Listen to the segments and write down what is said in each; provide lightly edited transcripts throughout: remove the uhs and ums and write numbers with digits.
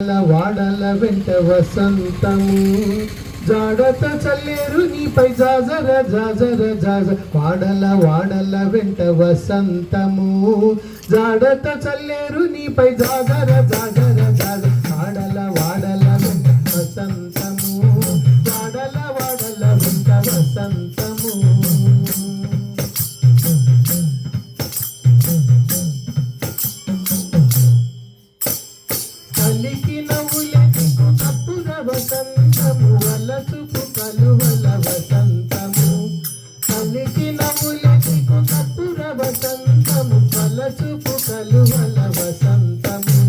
వాడల వెంట వసంతము జాడత చల్లేరు నీపై జాజర జాజర జాజ వాడల వెంట వసంతము జాడత చల్లేరు నీపై జాజర జాజర జాజ వాడల వెంట వసంతము వాడల వెంట వసంతము కలికి నవ్వులెతికు కప్పుర వసంతము వలసుపు కలువల వసంతము కలికి నవ్వులెతికు కప్పుర వసంతము వలసుపు కలువల వసంతము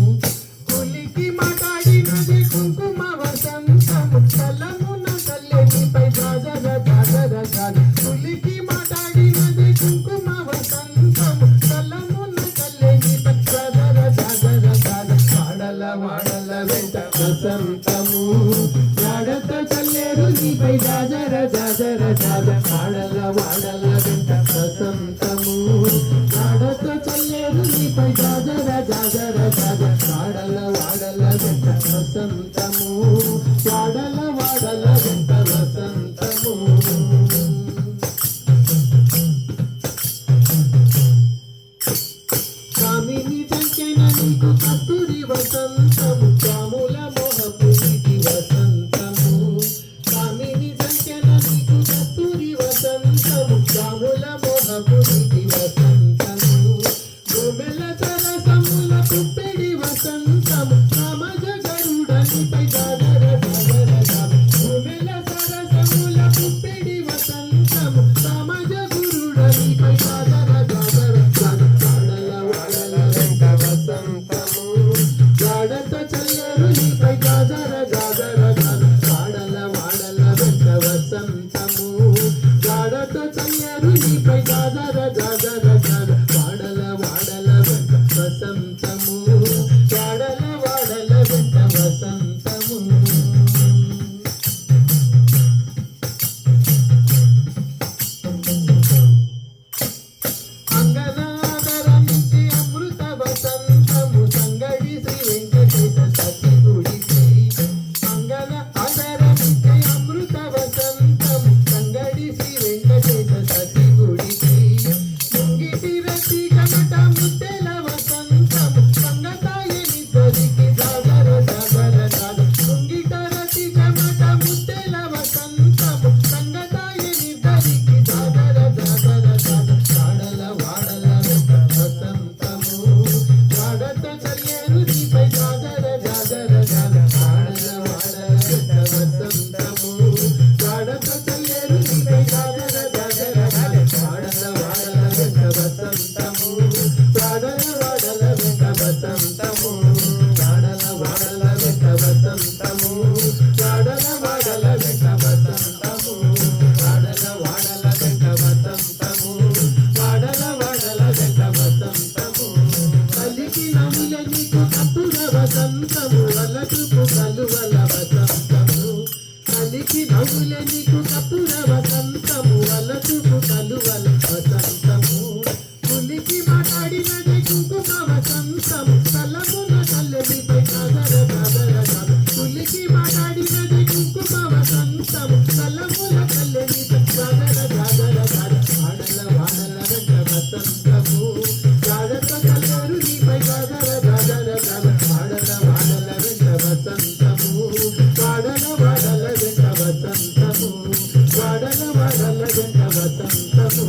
కులికి మాట్లాడినది కుంకుమ వసంతము కలమున కల్లెనిపై జాజర జాజర జాజ కులికి మాట్లాడినది కుంకుమ వసంతము కలమున కల్లెనిపై జాజర జాజర జాజ వాడల వెంట వసంతము జాడత చల్లేరు నీపై జాజర జాజర జాజ వాడల వెంట వసంతము జాడత చల్లేరు నీపై జాజర జాజర జాజ వాడల వెంట వసంతము వాడల వెంట వసంతము కామిని చంకెన నీకు కస్తూరి వసంతము కాముల మోహపురికి వసంతము కామిని చంకెన నీకు కస్తూరి వసంతము కాముల మోహపురికి వసంతము గోమెల సరసముల పుప్పెడి వసంతము కామజ గరుడనిపై జాజర జాజర జాజ గోమెల సరసముల పుప్పెడి వసంతము కామజ గురుడనిపై జాజర జాజర జాజ వసంతము జాడత చల్లేరు నీపై జాజర జాజర జాజ వాడల వెంట వసంతము జాడత చల్లేరు నీపై జాజర జాజర జాజ వాడల వెంట వసంతము వాడల వెంట వసంతము అంగనాదరమించి అమృత వసంతము సంగడి శ్రీ వెంకటేశ సతి గుడికి అంగన ఆదరమించి అమృత వసంతము సంగడి శ్రీ వెంకటేశ సతి గుడికి ముంగిటి రతి కమట ముద్దెల వసంతము సంగతాయని సరికి జాజర జాజర జాజ ముంగిట రతి కమట ముద్దెల వసంతము సంగతాయని సరికి జాజర జాజర జాజ వాడల వెంట వసంతము జాడత చల్లేరు నీపై జాజర జాజర జాజ వాడల వెంట వసంతము జాడత చల్లేరు నీపై జాజర జాజర జాజ వాడల వెంట వసంతము వాడల వెంట వసంతము వాడల వెంట వసంతము వాడల వెంట వసంతము వాడల వెంట వసంతము వాడల వెంట వసంతము కలికి నముల నీకు కప్పుర వసంతము వలసుపు కలువల వసంతము కలికి నముల నీకు కప్పుర వసంతము వలసుపు కలువల వసంతము కులికి మాట్లాడినది కుంకుమ వసంతము కలమున కల్లెనిపై జాజర జాజర జాజ కులికి మాట్లాడినది కుంకుమ వసంతము కలమున కల్లెనిపై జాజర జాజర జాజ వాడల వెంట వసంతము జాడత చల్లేరు నీపై జాజర జాజర జాజ వాడల వెంట వసంతము వాడల వెంట వసంతము వాడల వెంట వసంతము